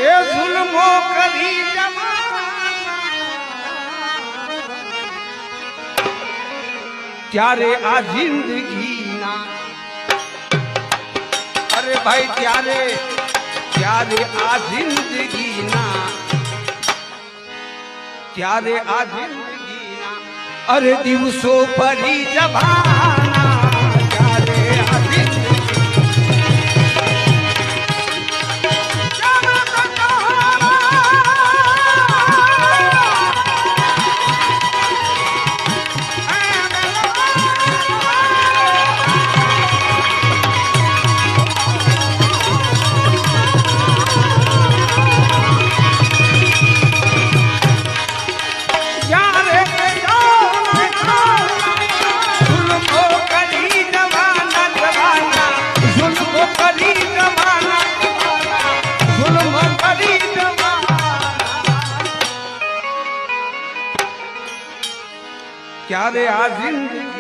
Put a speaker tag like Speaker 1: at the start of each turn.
Speaker 1: એ જુલ્મો કરી ત્યારે આ જિંદગીના અરે ભાઈ ત્યારે આ જિંદગીના ત્યારે આ જિંદગીના અરે દિવસો ફરી જવાના ત્યારે આ જિંદગી ક્યારે આ જિંદગી